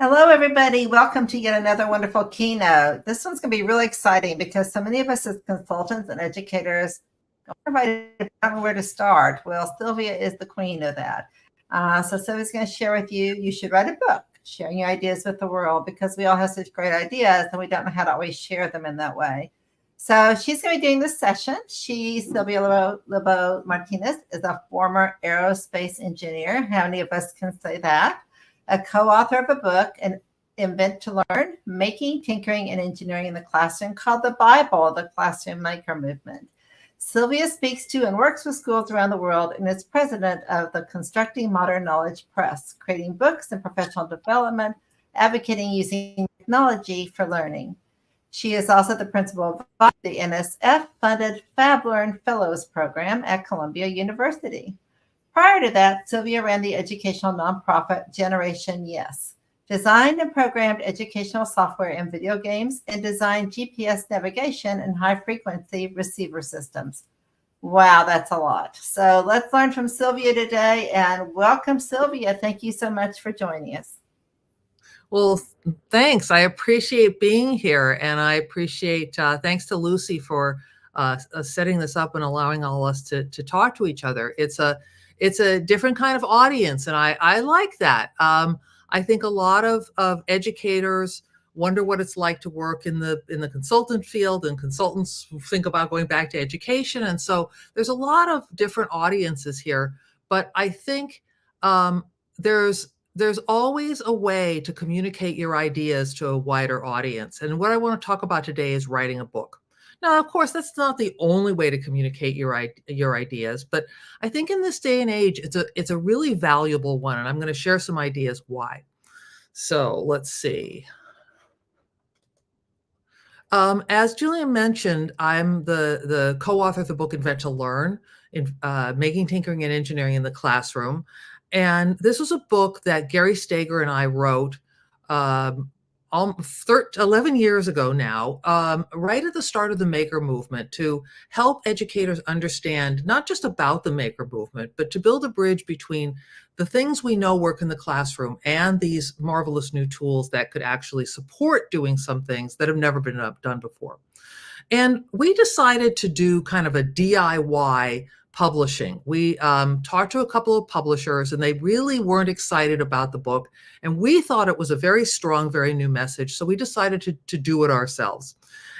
Hello, everybody. Welcome to yet another wonderful keynote. This one's going to be really exciting because so many of us as consultants and educators don't know where to start. Well, Sylvia is the queen of that. So Sylvia's going to share with you, you should write a book, sharing your ideas with the world, because we all have such great ideas and we don't know how to always share them in that way. So she's going to be doing this session. Sylvia Libow Martinez, is a former aerospace engineer. How many of us can say that? A co-author of a book, an Invent to Learn, Making, Tinkering, and Engineering in the Classroom, called the Bible, the Classroom Maker Movement. Sylvia speaks to and works with schools around the world and is president of the Constructing Modern Knowledge Press, creating books and professional development, advocating using technology for learning. She is also the principal of the NSF-funded FabLearn Fellows program at Columbia University. Prior to that, Sylvia ran the educational nonprofit Generation Yes, designed and programmed educational software and video games, and designed GPS navigation and high-frequency receiver systems. Wow, that's a lot. So let's learn from Sylvia today, and welcome, Sylvia. Thank you so much for joining us. Well, thanks. I appreciate being here, and I appreciate, thanks to Lucy for setting this up and allowing all of us to talk to each other. It's a different kind of audience, and I like that. I think a lot of educators wonder what it's like to work in the consultant field, and consultants think about going back to education. And so there's a lot of different audiences here, but I think there's always a way to communicate your ideas to a wider audience. And what I want to talk about today is writing a book. Now, of course, that's not the only way to communicate your ideas, but I think in this day and age, it's a really valuable one, and I'm going to share some ideas why. So let's see. As Julian mentioned, I'm the co-author of the book Invent to Learn, Making, Tinkering, and Engineering in the Classroom. And this was a book that Gary Steger and I wrote 11 years ago now, right at the start of the maker movement, to help educators understand not just about the maker movement, but to build a bridge between the things we know work in the classroom and these marvelous new tools that could actually support doing some things that have never been done before. And we decided to do kind of a DIY publishing. We talked to a couple of publishers, and they really weren't excited about the book. And we thought it was a very strong, very new message. So we decided to do it ourselves.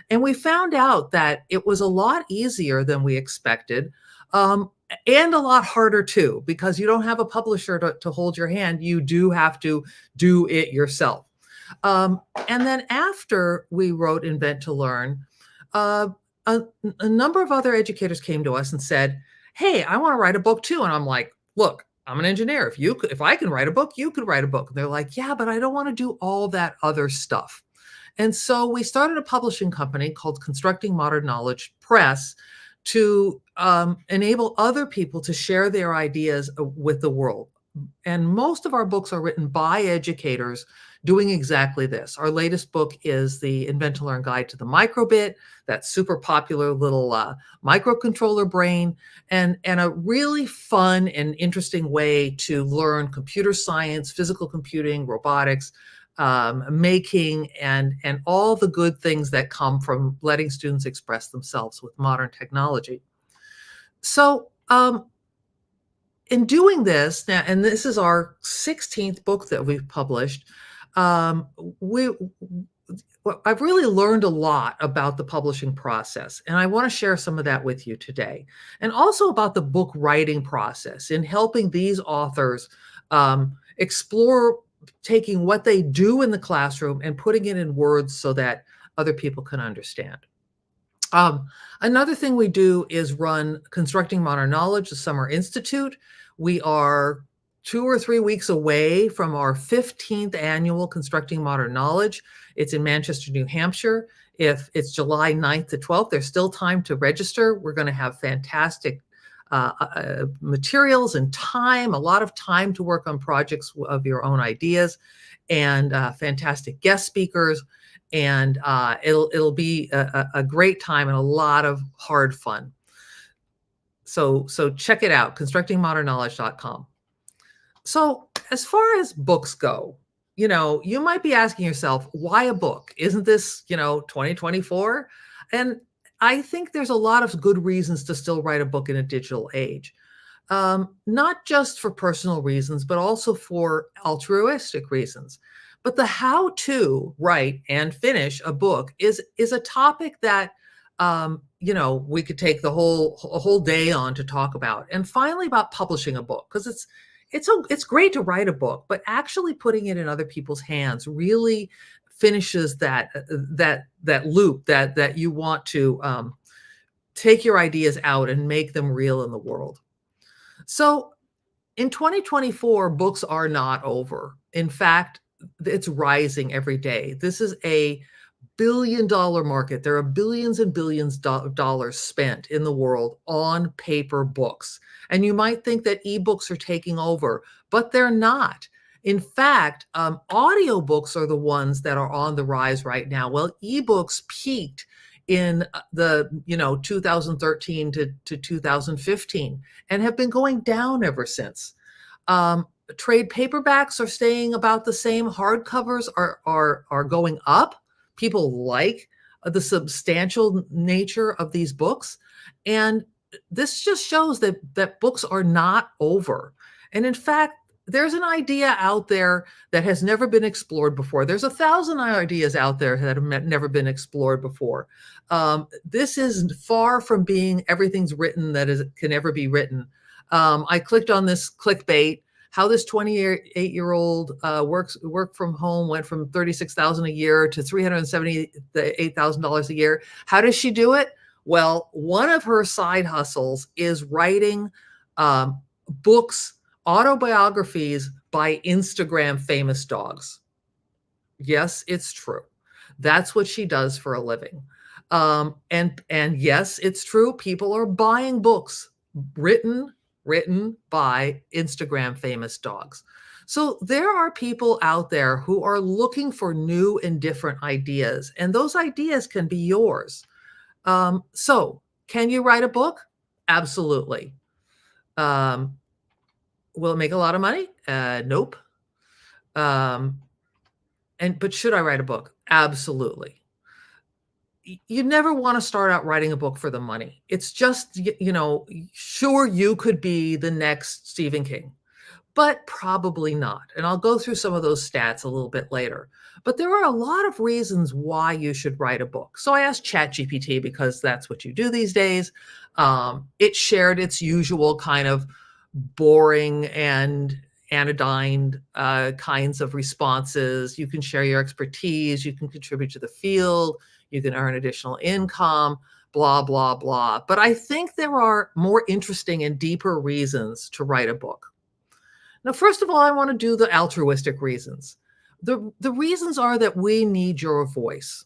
And we found out that it was a lot easier than we expected, and a lot harder too, because you don't have a publisher to hold your hand. You do have to do it yourself. And then after we wrote Invent to Learn, a number of other educators came to us and said, hey, I want to write a book too. And I'm like, look, I'm an engineer. If I can write a book, you could write a book. And they're like, yeah, but I don't want to do all that other stuff. And so we started a publishing company called Constructing Modern Knowledge Press to enable other people to share their ideas with the world. And most of our books are written by educators doing exactly this. Our latest book is the Invent to Learn Guide to the Microbit, that super popular little microcontroller brain, and a really fun and interesting way to learn computer science, physical computing, robotics, making, and all the good things that come from letting students express themselves with modern technology. So in doing this now, and this is our 16th book that we've published, I've really learned a lot about the publishing process, and I want to share some of that with you today, and also about the book writing process in helping these authors explore taking what they do in the classroom and putting it in words so that other people can understand. Another thing we do is run Constructing Modern Knowledge, the Summer Institute. We are 2 or 3 weeks away from our 15th annual Constructing Modern Knowledge. It's in Manchester, New Hampshire. If it's July 9th to 12th, there's still time to register. We're going to have fantastic materials and time, a lot of time to work on projects of your own ideas, and fantastic guest speakers. And it'll be a great time and a lot of hard fun. So check it out, constructingmodernknowledge.com. So as far as books go, you might be asking yourself, why a book? Isn't this, 2024? And I think there's a lot of good reasons to still write a book in a digital age. Not just for personal reasons, but also for altruistic reasons. But the how to write and finish a book is a topic that we could take a whole day on to talk about. And finally, about publishing a book, because it's great to write a book, but actually putting it in other people's hands really finishes that loop that you want to take your ideas out and make them real in the world. So in 2024, books are not over. In fact, it's rising every day. This is a billion-dollar market. There are billions and billions of dollars spent in the world on paper books. And you might think that ebooks are taking over, but they're not. In fact, audiobooks are the ones that are on the rise right now. Well, ebooks peaked in the 2013 to 2015 and have been going down ever since. Trade paperbacks are staying about the same. Hardcovers are going up. People like the substantial nature of these books, and this just shows that books are not over. And in fact, there's an idea out there that has never been explored before. There's 1,000 ideas out there that have never been explored before. This is far from being everything's written that can ever be written. I clicked on this clickbait, how this 28-year-old work from home went from $36,000 a year to $378,000 a year. How does she do it? Well, one of her side hustles is writing books, autobiographies by Instagram famous dogs. Yes, it's true. That's what she does for a living. And yes, it's true. People are buying books written by Instagram famous dogs. So there are people out there who are looking for new and different ideas, and those ideas can be yours. So can you write a book? Absolutely. Will it make a lot of money? Nope. But should I write a book? Absolutely. You never want to start out writing a book for the money. It's just, sure, you could be the next Stephen King, but probably not. And I'll go through some of those stats a little bit later. But there are a lot of reasons why you should write a book. So I asked ChatGPT, because that's what you do these days. It shared its usual kind of boring and anodyne kinds of responses. You can share your expertise. You can contribute to the field. You can earn additional income, blah, blah, blah. But I think there are more interesting and deeper reasons to write a book. Now, first of all, I want to do the altruistic reasons. The reasons are that we need your voice.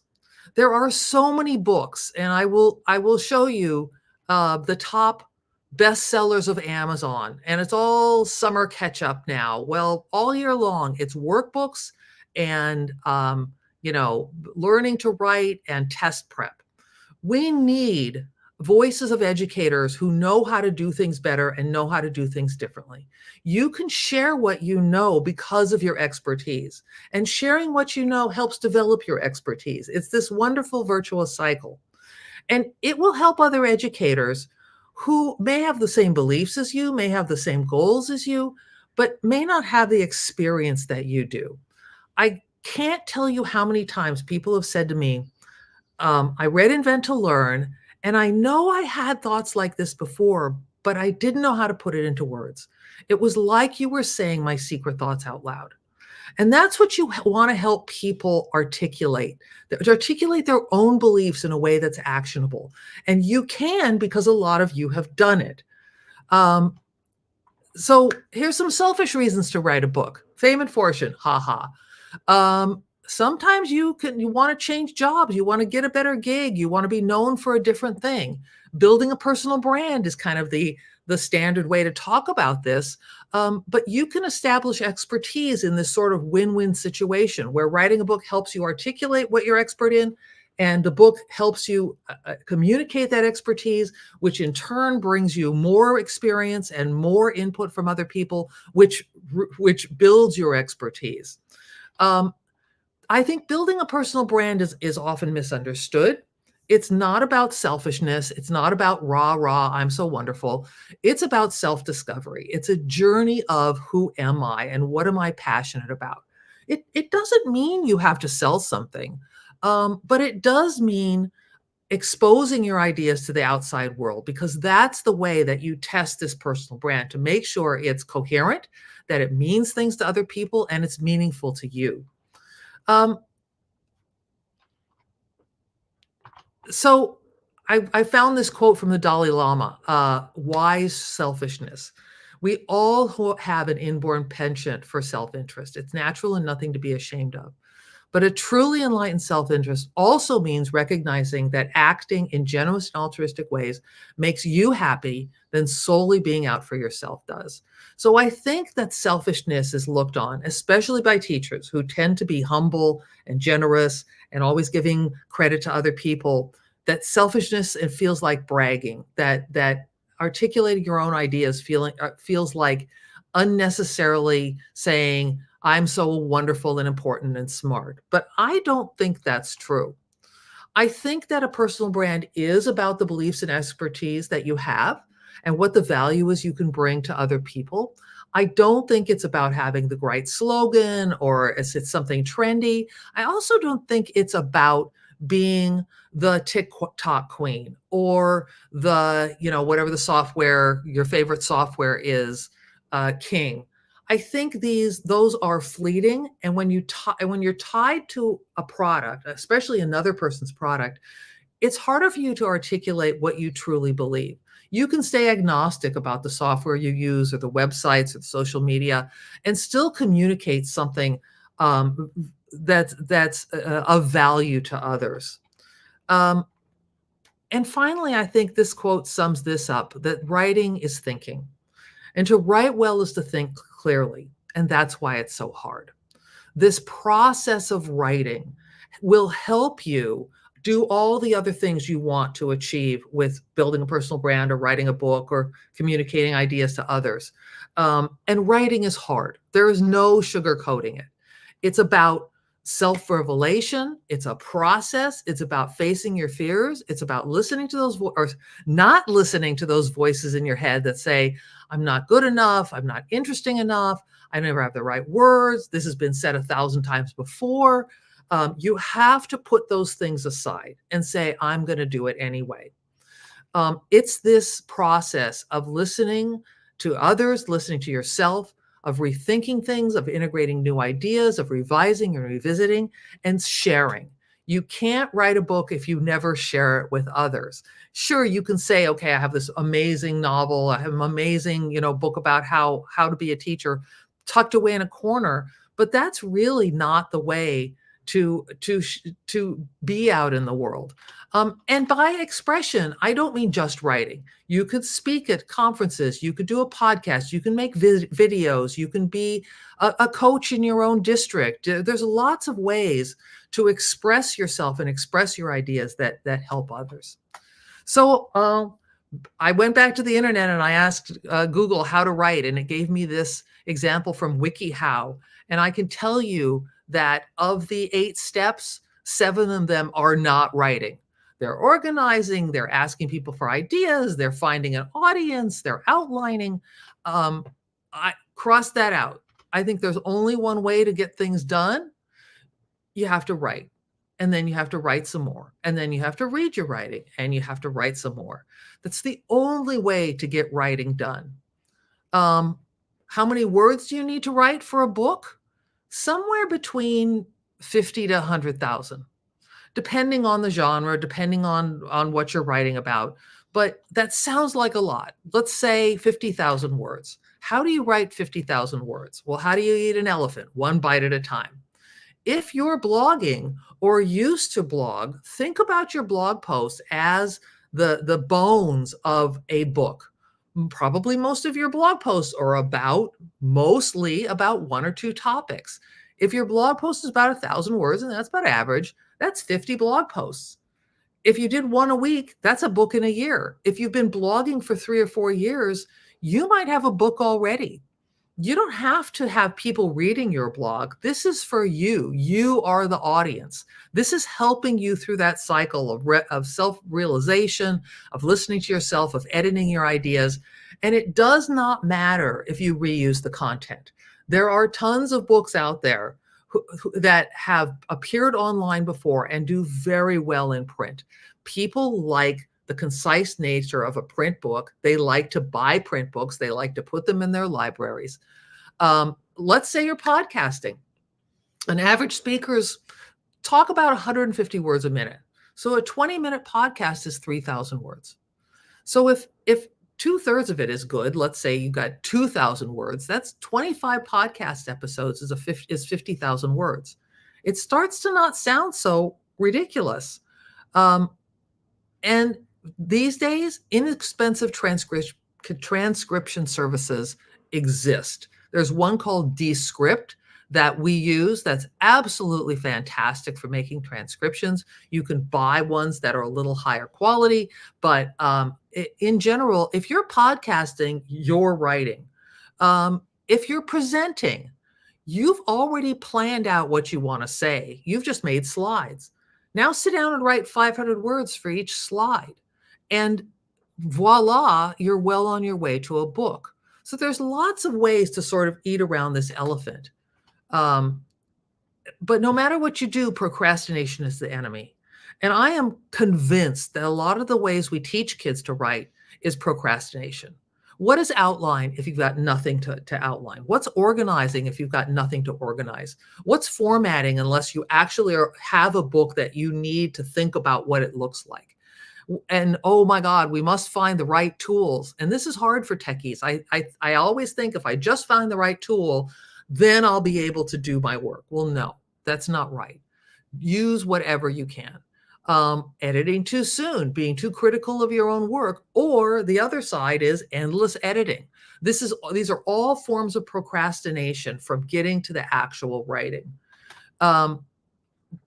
There are so many books, and I will show you the top bestsellers of Amazon, and it's all summer catch up now. Well, all year long, it's workbooks and learning to write and test prep. We need voices of educators who know how to do things better and know how to do things differently. You can share what you know because of your expertise, and sharing what you know helps develop your expertise. It's this wonderful virtuous cycle, and it will help other educators who may have the same beliefs as you, may have the same goals as you, but may not have the experience that you do. I can't tell you how many times people have said to me, I read Invent to Learn, and I know I had thoughts like this before, but I didn't know how to put it into words. It was like you were saying my secret thoughts out loud. And that's what you want to help people articulate their own beliefs in a way that's actionable. And you can, because a lot of you have done it. So here's some selfish reasons to write a book. Fame and fortune, haha. Sometimes you want to change jobs. You want to get a better gig. You want to be known for a different thing. Building a personal brand is kind of the standard way to talk about this. But you can establish expertise in this sort of win-win situation where writing a book helps you articulate what you're expert in, and the book helps you communicate that expertise, which in turn brings you more experience and more input from other people, which builds your expertise. I think building a personal brand is often misunderstood. It's not about selfishness. It's not about rah, rah, I'm so wonderful. It's about self-discovery. It's a journey of who am I and what am I passionate about? It doesn't mean you have to sell something, but it does mean exposing your ideas to the outside world, because that's the way that you test this personal brand to make sure it's coherent, that it means things to other people, and it's meaningful to you. Um, so I found this quote from the Dalai Lama, wise selfishness. We all have an inborn penchant for self-interest. It's natural and nothing to be ashamed of. But a truly enlightened self-interest also means recognizing that acting in generous and altruistic ways makes you happy than solely being out for yourself does. So I think that selfishness is looked on, especially by teachers who tend to be humble and generous and always giving credit to other people, that selfishness, it feels like bragging, that articulating your own ideas feels like unnecessarily saying, I'm so wonderful and important and smart. But I don't think that's true. I think that a personal brand is about the beliefs and expertise that you have and what the value is you can bring to other people. I don't think it's about having the right slogan or is it something trendy. I also don't think it's about being the TikTok queen or the, whatever the software, your favorite software is, king. I think those are fleeting, and when you're tied to a product, especially another person's product, it's harder for you to articulate what you truly believe. You can stay agnostic about the software you use or the websites or the social media, and still communicate something that's of value to others. And finally, I think this quote sums this up: that writing is thinking. And to write well is to think clearly. And that's why it's so hard. This process of writing will help you do all the other things you want to achieve with building a personal brand or writing a book or communicating ideas to others. And writing is hard. There is no sugarcoating it. It's about self-revelation. It's a process. It's about facing your fears. It's about listening to those or not listening to those voices in your head that say, I'm not good enough. I'm not interesting enough. I never have the right words. This has been said 1,000 times before. You have to put those things aside and say, I'm going to do it anyway. It's this process of listening to others, listening to yourself, of rethinking things, of integrating new ideas, of revising and revisiting, and sharing. You can't write a book if you never share it with others. Sure, you can say, okay, I have this amazing novel, I have an amazing, book about how to be a teacher tucked away in a corner, but that's really not the way to be out in the world. And by expression, I don't mean just writing. You could speak at conferences, you could do a podcast, you can make videos, you can be a coach in your own district. There's lots of ways to express yourself and express your ideas that help others. So I went back to the internet and I asked Google how to write, and it gave me this example from WikiHow. And I can tell you that of the 8 steps, 7 of them are not writing. They're organizing, they're asking people for ideas, they're finding an audience, they're outlining. I crossed that out. I think there's only one way to get things done. You have to write, and then you have to write some more, and then you have to read your writing, and you have to write some more. That's the only way to get writing done. How many words do you need to write for a book? Somewhere between 50 to 100,000. Depending on the genre, depending on what you're writing about. But that sounds like a lot. Let's say 50,000 words. How do you write 50,000 words? Well, how do you eat an elephant? One bite at a time. If you're blogging or used to blog, think about your blog posts as the bones of a book. Probably most of your blog posts are mostly about 1 or 2 topics. If your blog post is about 1,000 words, and that's about average, that's 50 blog posts. If you did 1 a week, that's a book in a year. If you've been blogging for 3 or 4 years, you might have a book already. You don't have to have people reading your blog. This is for you. You are the audience. This is helping you through that cycle of self-realization, of listening to yourself, of editing your ideas. And it does not matter if you reuse the content. There are tons of books out there that have appeared online before and do very well in print. People like the concise nature of a print book. They like to buy print books. They like to put them in their libraries. Let's say you're podcasting. An average speakers talk about 150 words a minute. So a 20-minute podcast is 3,000 words. So if 2/3 of it is good, let's say you got 2,000 words, that's 25 podcast episodes is 50,000 words. It starts to not sound so ridiculous. And these days, inexpensive transcription services exist. There's one called Descript that we use that's absolutely fantastic for making transcriptions. You can buy ones that are a little higher quality, but in general, if you're podcasting, you're writing. If you're presenting, you've already planned out what you want to say. You've just made slides. Now sit down and write 500 words for each slide. And voila, you're well on your way to a book. So there's lots of ways to sort of eat around this elephant. But no matter what you do, procrastination is the enemy. And I am convinced that a lot of the ways we teach kids to write is procrastination. What is outline if you've got nothing to outline? What's organizing if you've got nothing to organize? What's formatting unless you actually have a book that you need to think about what it looks like? And oh my God, we must find the right tools. And this is hard for techies. I always think if I just find the right tool, then I'll be able to do my work. Well, no, that's not right. Use whatever you can. Editing too soon, being too critical of your own work, or the other side is endless editing. These are all forms of procrastination from getting to the actual writing. But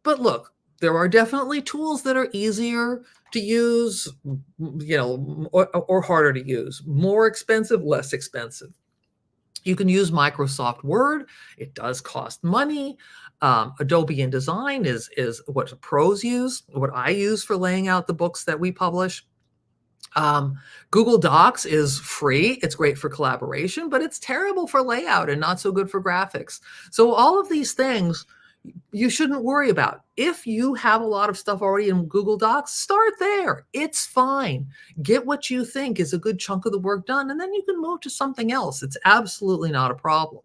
look, there are definitely tools that are easier to use, or harder to use, more expensive, less expensive. You can use Microsoft Word. It does cost money. Adobe InDesign is what pros use, what I use for laying out the books that we publish. Google Docs is free. It's great for collaboration, but it's terrible for layout and not so good for graphics. So all of these things you shouldn't worry about. If you have a lot of stuff already in Google Docs, start there. It's fine. Get what you think is a good chunk of the work done, and then you can move to something else. It's absolutely not a problem.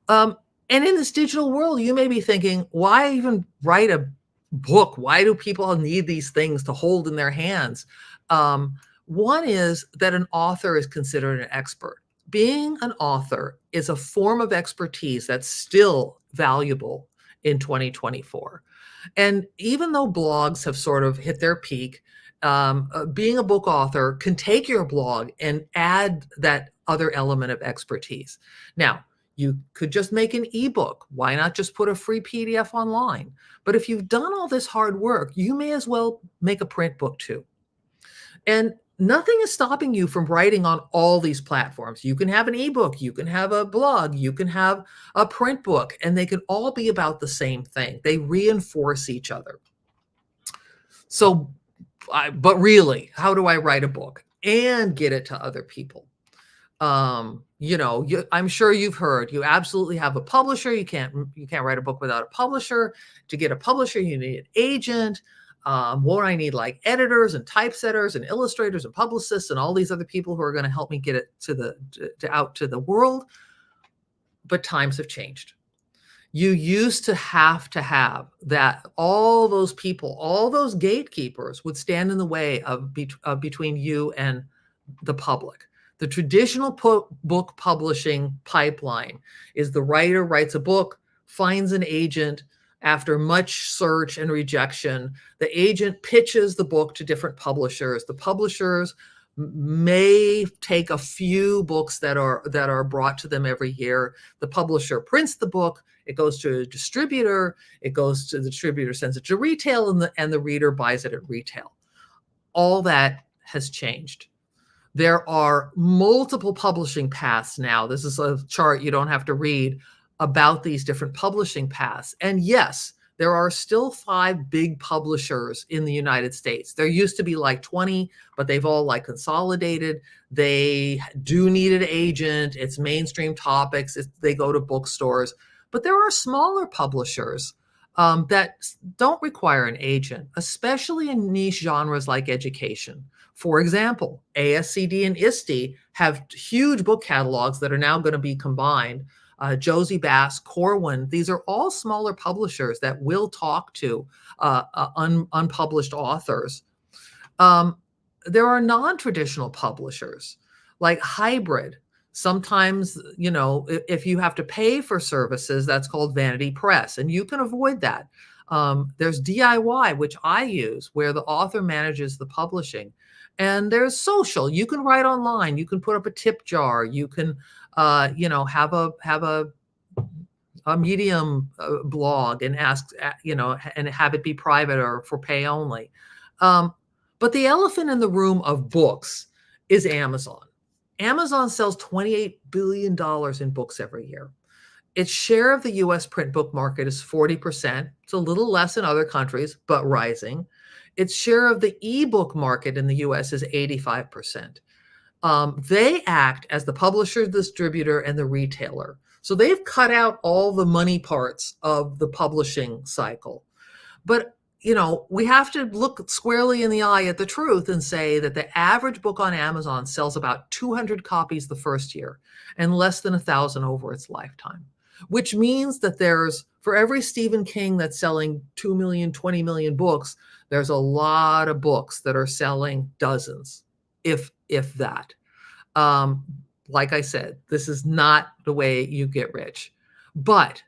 And in this digital world, you may be thinking, why even write a book? Why do people need these things to hold in their hands? One is that an author is considered an expert. Being an author is a form of expertise that's still valuable in 2024. And even though blogs have sort of hit their peak, being a book author can take your blog and add that other element of expertise. Now, you could just make an ebook. Why not just put a free PDF online? But if you've done all this hard work, you may as well make a print book too. And nothing is stopping you from writing on all these platforms. You can have an ebook, you can have a blog, you can have a print book, and they can all be about the same thing. They reinforce each other. So, but really, how do I write a book and get it to other people? I'm sure you've heard, you absolutely have a publisher. You can't write a book without a publisher. To get a publisher, you need an agent. I need like editors and typesetters and illustrators and publicists and all these other people who are going to help me get it out to the world. But times have changed. You used to have that. All those people, all those gatekeepers would stand in the way of between you and the public. The traditional book publishing pipeline is the writer writes a book, finds an agent. After much search and rejection, the agent pitches the book to different publishers. The publishers may take a few books that are brought to them every year. The publisher prints the book. It goes to a distributor. It goes to the distributor, sends it to retail, and the reader buys it at retail. All that has changed. There are multiple publishing paths now. This is a chart you don't have to read about these different publishing paths. And yes, there are still 5 big publishers in the United States. There used to be like 20, but they've all like consolidated. They do need an agent. It's mainstream topics. They go to bookstores. But there are smaller publishers that don't require an agent, especially in niche genres like education. For example, ASCD and ISTE have huge book catalogs that are now going to be combined. Josie Bass, Corwin, these are all smaller publishers that will talk to unpublished authors. There are non-traditional publishers like Hybrid. Sometimes, if you have to pay for services, that's called vanity press, and you can avoid that. There's DIY, which I use, where the author manages the publishing. And there's social. You can write online. You can put up a tip jar. You can, have a Medium blog and ask, and have it be private or for pay only. But the elephant in the room of books is Amazon. Amazon sells $28 billion in books every year. Its share of the US print book market is 40%. It's a little less in other countries, but rising. Its share of the ebook market in the US is 85%. They act as the publisher, distributor, and the retailer. So they've cut out all the money parts of the publishing cycle. But we have to look squarely in the eye at the truth and say that the average book on Amazon sells about 200 copies the first year and less than 1,000 over its lifetime, which means that for every Stephen King that's selling 2 million, 20 million books, there's a lot of books that are selling dozens, if that. Like I said, this is not the way you get rich. But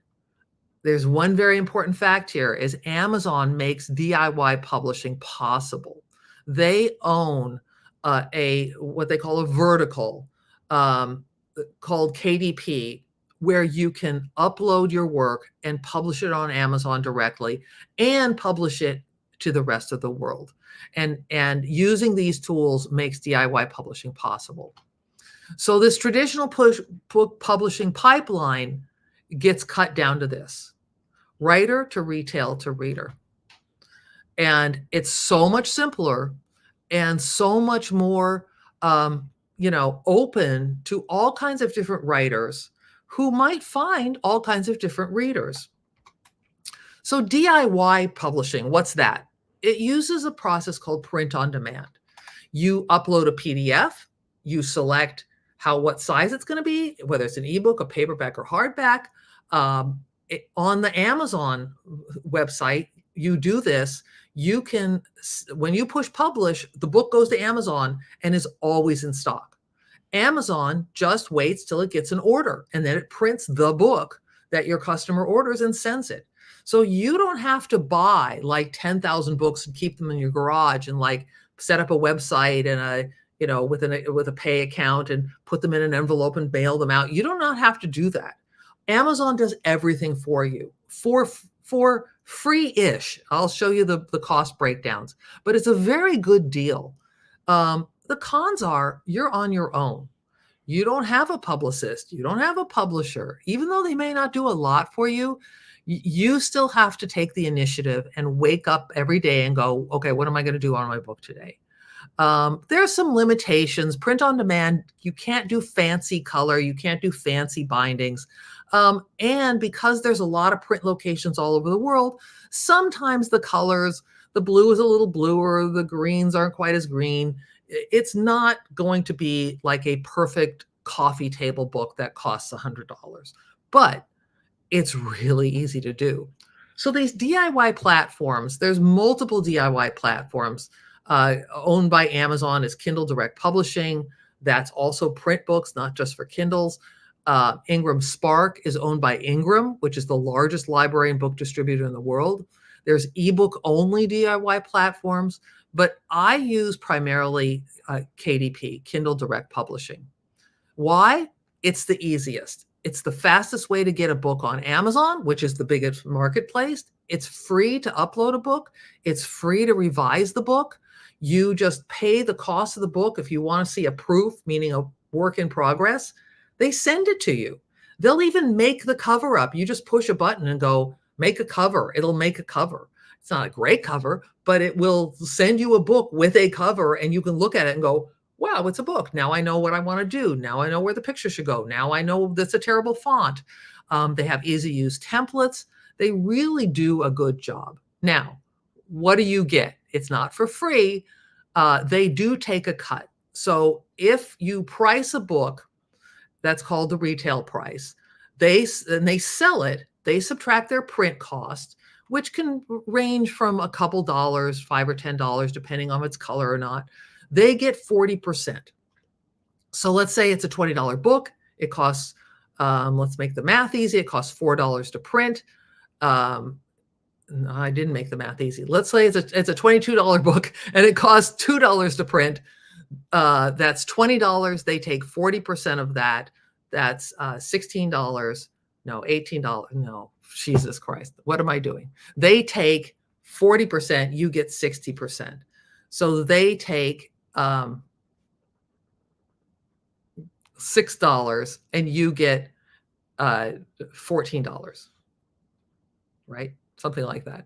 there's one very important fact here is Amazon makes DIY publishing possible. They own what they call a vertical called KDP, where you can upload your work and publish it on Amazon directly and publish it to the rest of the world. And using these tools makes DIY publishing possible. So this traditional book publishing pipeline gets cut down to this: writer to retail to reader. And it's so much simpler and so much more, open to all kinds of different writers who might find all kinds of different readers. So DIY publishing, what's that? It uses a process called print on demand. You upload a PDF, you select what size it's going to be, whether it's an ebook, a paperback, or hardback. On the Amazon website, you do this. You can, when you push publish, the book goes to Amazon and is always in stock. Amazon just waits till it gets an order, and then it prints the book that your customer orders and sends it. So you don't have to buy like 10,000 books and keep them in your garage and like set up a website and with a pay account and put them in an envelope and mail them out. You do not have to do that. Amazon does everything for you for free-ish. I'll show you the cost breakdowns, but it's a very good deal. The cons are you're on your own. You don't have a publicist. You don't have a publisher. Even though they may not do a lot for you, you still have to take the initiative and wake up every day and go, okay, what am I going to do on my book today? There's some limitations. Print on demand, you can't do fancy color. You can't do fancy bindings. And because there's a lot of print locations all over the world, sometimes the colors, the blue is a little bluer, the greens aren't quite as green. It's not going to be like a perfect coffee table book that costs $100, but it's really easy to do. So these DIY platforms, there's multiple DIY platforms. Owned by Amazon is Kindle Direct Publishing. That's also print books, not just for Kindles. Ingram Spark is owned by Ingram, which is the largest library and book distributor in the world. There's ebook only DIY platforms, but I use primarily KDP, Kindle Direct Publishing. Why? It's the easiest. It's the fastest way to get a book on Amazon, which is the biggest marketplace. It's free to upload a book. It's free to revise the book. You just pay the cost of the book. If you want to see a proof, meaning a work in progress, they send it to you. They'll even make the cover up. You just push a button and go, make a cover. It'll make a cover. It's not a great cover, but it will send you a book with a cover, and you can look at it and go, wow, it's a book. Now I know what I want to do. Now I know where the picture should go. Now I know that's a terrible font. They have easy use templates. They really do a good job. Now, what do you get? It's not for free. They do take a cut. So if you price a book, that's called the retail price, they sell it, they subtract their print cost, which can range from a couple dollars, $5 or $10, depending on its color or not. They get 40%. So let's say it's a $20 book. It costs, let's make the math easy. It costs $4 to print. No, I didn't make the math easy. Let's say it's a $22 book and it costs $2 to print. That's $20. They take 40% of that. That's $16. No, $18. No, Jesus Christ. What am I doing? They take 40%. You get 60%. So they take $6 and you get $14, right? Something like that.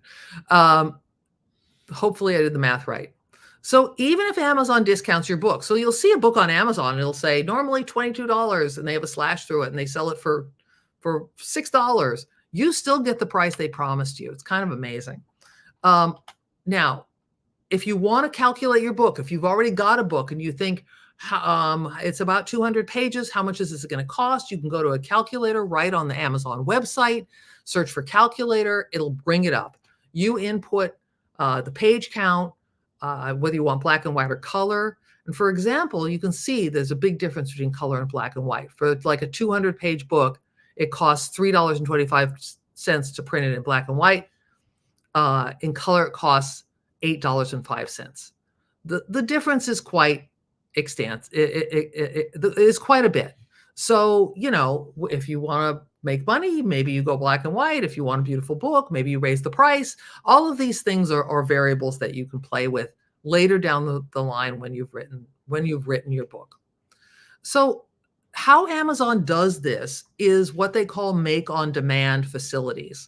Hopefully I did the math right. So even if Amazon discounts your book, so you'll see a book on Amazon, and it'll say normally $22, and they have a slash through it, and they sell it for $6. You still get the price they promised you. It's kind of amazing. Now, if you want to calculate your book, if you've already got a book and you think it's about 200 pages, how much is this going to cost? You can go to a calculator right on the Amazon website, search for calculator, it'll bring it up. You input the page count, whether you want black and white or color. And for example, you can see there's a big difference between color and black and white. For like a 200-page book, it costs $3.25 to print it in black and white. In color, it costs $8.05. The difference is quite extent. It is quite a bit. So, you know, if you want to make money, maybe you go black and white. If you want a beautiful book, maybe you raise the price. All of these things are variables that you can play with later down the line when you've written your book. So how Amazon does this is what they call make-on-demand facilities.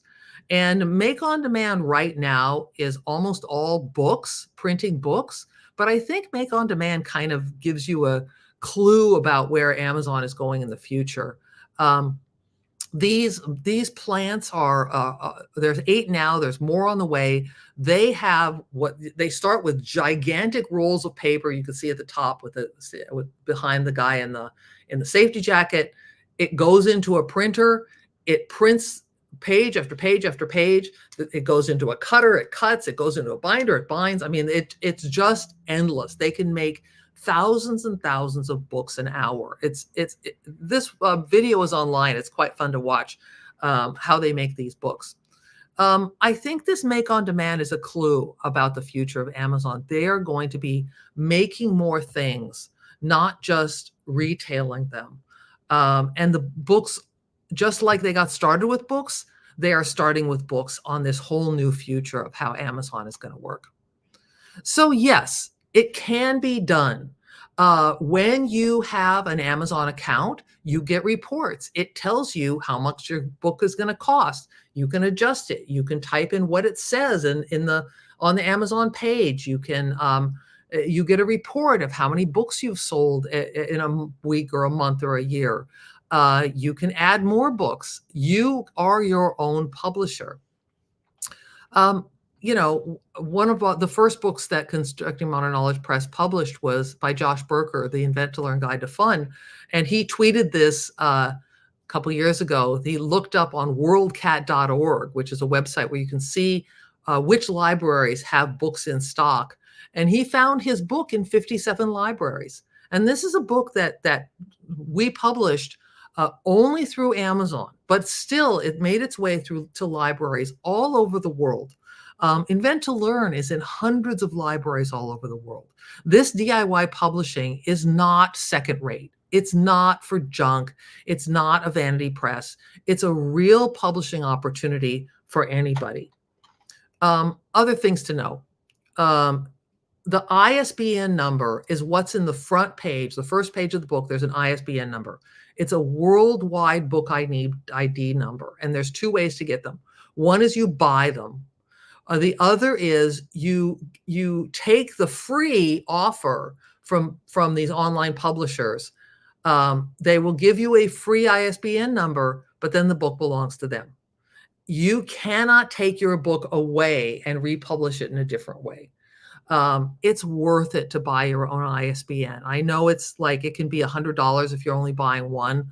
And make-on-demand right now is almost all books, printing books. But I think make-on-demand kind of gives you a clue about where Amazon is going in the future. These plants are, there's 8 now, there's more on the way. They have they start with gigantic rolls of paper. You can see at the top with behind the guy in the safety jacket. It goes into a printer. It prints page after page after page. It goes into a cutter. It cuts. It goes into a binder. It binds. I mean, it's just endless. They can make thousands and thousands of books an hour. This video is online. It's quite fun to watch how they make these books. I think this make on demand is a clue about the future of Amazon. They are going to be making more things, not just retailing them. And the books, just like they got started with books, they are starting with books on this whole new future of how Amazon is going to work. So yes, it can be done. When you have an Amazon account, you get reports. It tells you how much your book is going to cost. You can adjust it. You can type in what it says on the Amazon page. You can you get a report of how many books you've sold in a week or a month or a year. You can add more books. You are your own publisher. You know, one of the first books that Constructing Modern Knowledge Press published was by Josh Berker, The Invent to Learn Guide to Fun. And he tweeted this a couple years ago. He looked up on worldcat.org, which is a website where you can see which libraries have books in stock. And he found his book in 57 libraries. And this is a book that we published only through Amazon, but still it made its way through to libraries all over the world. Invent to Learn is in hundreds of libraries all over the world. This DIY publishing is not second rate. It's not for junk. It's not a vanity press. It's a real publishing opportunity for anybody. Other things to know. the ISBN number is what's in the front page, the first page of the book. There's an ISBN number. It's a worldwide book ID number, and there's two ways to get them. One is you buy them. The other is you take the free offer from these online publishers. They will give you a free ISBN number, but then the book belongs to them. You cannot take your book away and republish it in a different way. It's worth it to buy your own ISBN. I know it's like it can be $100 if you're only buying one.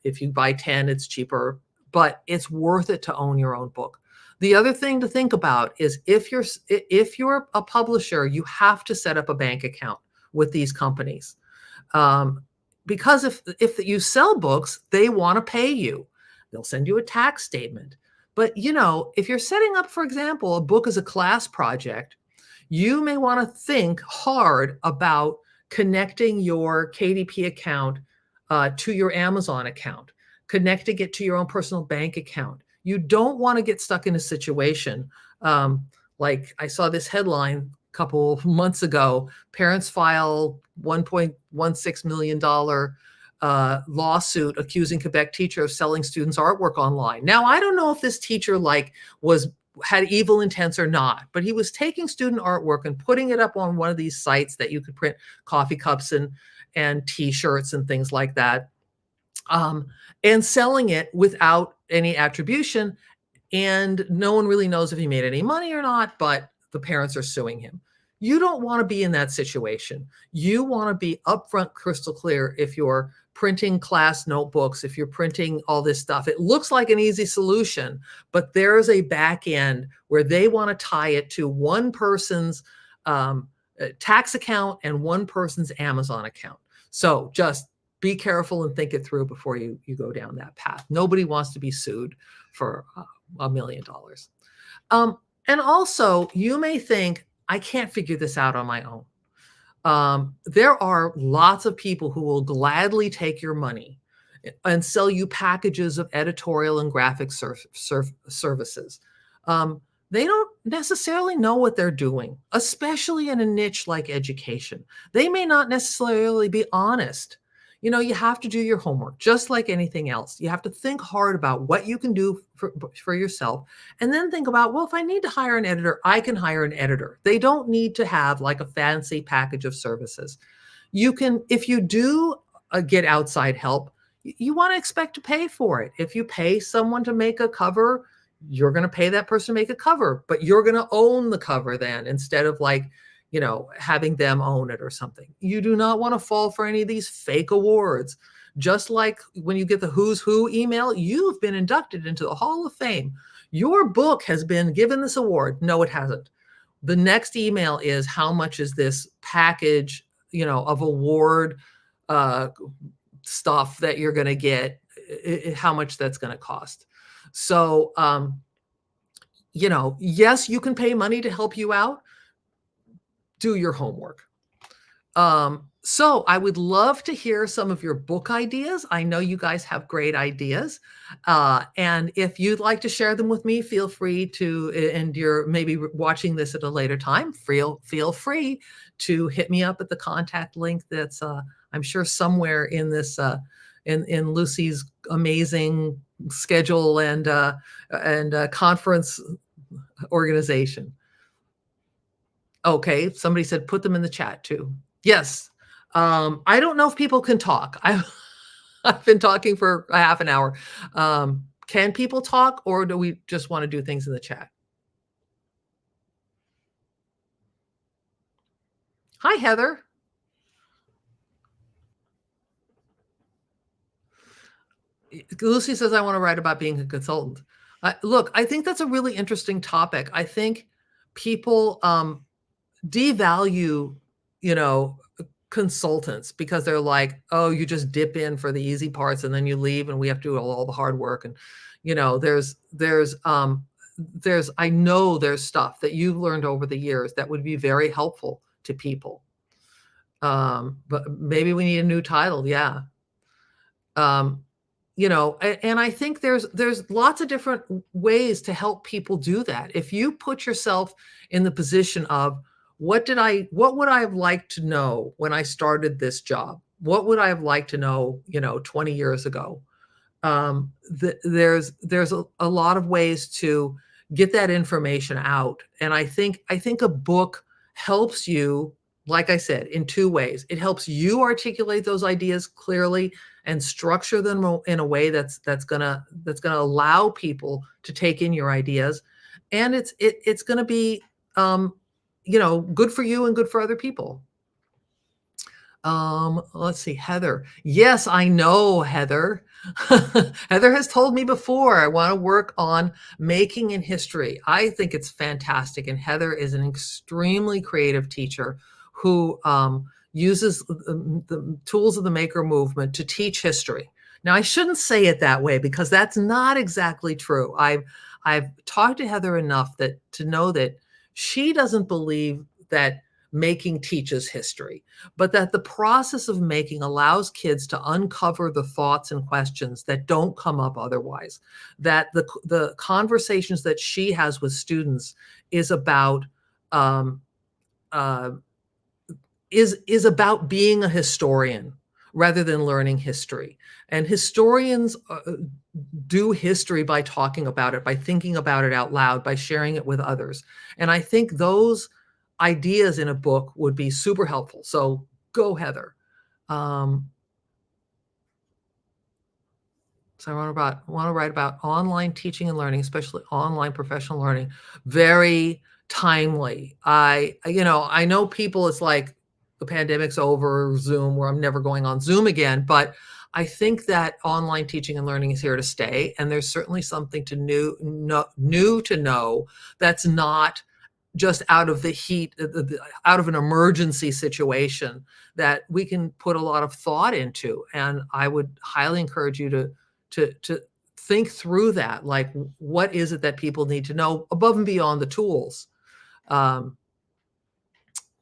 If you buy 10, it's cheaper, but it's worth it to own your own book. The other thing to think about is if you're a publisher, you have to set up a bank account with these companies. Because if you sell books, they want to pay you. They'll send you a tax statement. But, if you're setting up, for example, a book as a class project, you may want to think hard about connecting your KDP account to your Amazon account, connecting it to your own personal bank account. You don't want to get stuck in a situation like I saw this headline a couple of months ago. Parents file $1.16 million lawsuit accusing Quebec teacher of selling students' artwork online. Now, I don't know if this teacher had evil intents or not, but he was taking student artwork and putting it up on one of these sites that you could print coffee cups and T-shirts and things like that, and selling it without any attribution. And no one really knows if he made any money or not, but the parents are suing him. You don't want to be in that situation. You want to be upfront, crystal clear. If you're printing class notebooks, if you're printing all this stuff, it looks like an easy solution, but there's a back end where they want to tie it to one person's tax account and one person's Amazon account. So just be careful and think it through before you go down that path. Nobody wants to be sued for $1 million. And also, you may think, I can't figure this out on my own. There are lots of people who will gladly take your money and sell you packages of editorial and graphic services. They don't necessarily know what they're doing, especially in a niche like education. They may not necessarily be honest. You have to do your homework, just like anything else. You have to think hard about what you can do for yourself, and then think about, well, if I need to hire an editor, I can hire an editor. They don't need to have like a fancy package of services. You can, if you do get outside help, you want to expect to pay for it. If you pay someone to make a cover, you're going to pay that person to make a cover, but you're going to own the cover then, instead of having them own it or something. You do not want to fall for any of these fake awards. Just like when you get the Who's Who email, you've been inducted into the Hall of Fame. Your book has been given this award. No, it hasn't. The next email is, how much is this package, of award stuff that you're going to get, how much that's going to cost. So, yes, you can pay money to help you out. Do your homework. So I would love to hear some of your book ideas. I know you guys have great ideas. And if you'd like to share them with me, feel free to, and you're maybe watching this at a later time, feel free to hit me up at the contact link that's, I'm sure, somewhere in this, in Lucy's amazing schedule and conference organization. Okay, somebody said put them in the chat too. Yes. I don't know if people can talk. I've been talking for a half an hour. Can people talk, or do we just want to do things in the chat? Hi, Heather. Lucy says, I want to write about being a consultant. Look, I think that's a really interesting topic. I think people devalue, consultants, because they're like, oh, you just dip in for the easy parts and then you leave and we have to do all the hard work. And, I know there's stuff that you've learned over the years that would be very helpful to people. But maybe we need a new title. Yeah. And I think there's lots of different ways to help people do that. If you put yourself in the position of, what would I have liked to know when I started this job? What would I have liked to know, 20 years ago? There's a lot of ways to get that information out. And I think a book helps you, like I said, in two ways. It helps you articulate those ideas clearly and structure them in a way that's gonna allow people to take in your ideas. And it's gonna be good for you and good for other people. Let's see, Heather. Yes, I know, Heather. Heather has told me before, I want to work on making in history. I think it's fantastic. And Heather is an extremely creative teacher who uses the tools of the maker movement to teach history. Now, I shouldn't say it that way because that's not exactly true. I've talked to Heather enough to know that she doesn't believe that making teaches history, but that the process of making allows kids to uncover the thoughts and questions that don't come up otherwise. That the conversations that she has with students is about is about being a historian rather than learning history. And historians do history by talking about it, by thinking about it out loud, by sharing it with others. And I think those ideas in a book would be super helpful. So go, Heather. So I want to write about online teaching and learning, especially online professional learning. Very timely. I know people, it's like the pandemic's over, Zoom, where I'm never going on Zoom again, but I think that online teaching and learning is here to stay. And there's certainly something new to know that's not just out of the heat, out of an emergency situation that we can put a lot of thought into. And I would highly encourage you to think through that. Like, what is it that people need to know above and beyond the tools?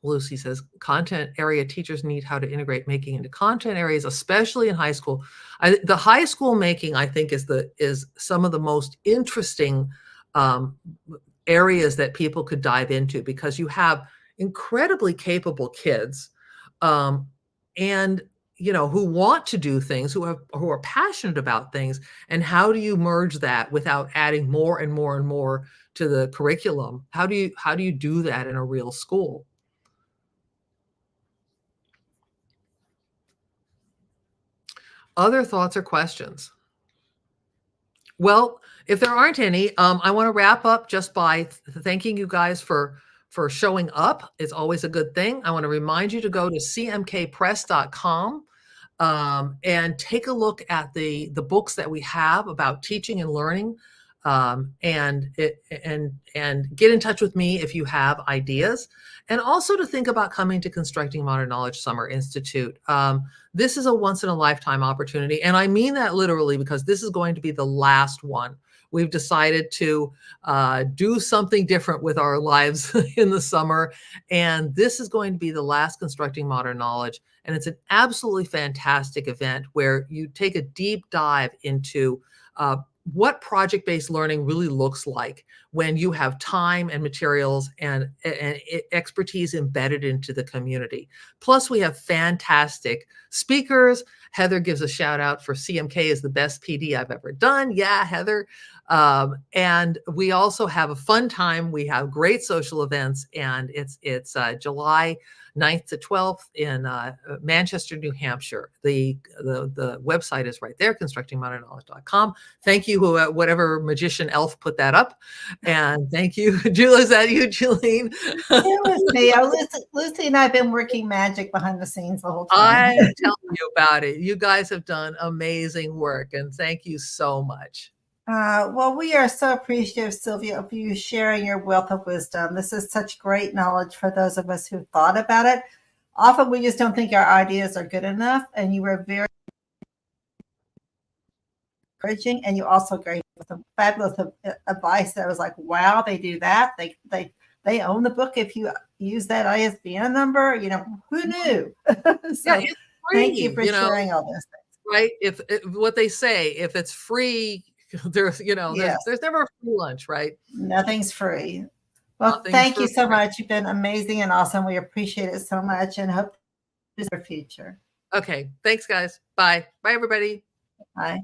Lucy says, content area teachers need how to integrate making into content areas, especially in high school. The high school making, I think, is some of the most interesting areas that people could dive into, because you have incredibly capable kids and who want to do things, who are passionate about things. And how do you merge that without adding more and more and more to the curriculum? How do you do that in a real school? Other thoughts or questions? Well, if there aren't any, I want to wrap up just by thanking you guys for showing up. It's always a good thing. I want to remind you to go to cmkpress.com and take a look at the books that we have about teaching and learning, and get in touch with me if you have ideas, and also to think about coming to Constructing Modern Knowledge Summer Institute. This is a once-in-a-lifetime opportunity, and I mean that literally, because this is going to be the last one. We've decided to do something different with our lives in the summer, and this is going to be the last Constructing Modern Knowledge, and it's an absolutely fantastic event where you take a deep dive into what project-based learning really looks like when you have time and materials and expertise embedded into the community. Plus, we have fantastic speakers. Heather gives a shout out for CMK is the best PD I've ever done. Yeah, Heather. And we also have a fun time. We have great social events, and it's July 9th to 12th in Manchester, New Hampshire. The website is right there, constructingmodernknowledge.com. Thank you, whatever magician elf put that up. And thank you, Julie. Is that you, Julene? It was me. Lucy and I have been working magic behind the scenes the whole time. I'm telling you about it. You guys have done amazing work, and thank you so much. Well, we are so appreciative, Sylvia, of you sharing your wealth of wisdom. This is such great knowledge for those of us who thought about it. Often we just don't think our ideas are good enough, and you were very encouraging, and you also gave some fabulous advice that was like, wow, they do that. They own the book if you use that ISBN number. Who knew? So yeah, thank you for sharing all this. Right? If what they say, if it's free, there's Yes. there's never a free lunch, right? Nothing's free. Well, Nothing's thank you for so free. much. You've been amazing and awesome. We appreciate it so much and hope to see your future. Okay. Thanks, guys. Bye. Bye, everybody. Bye.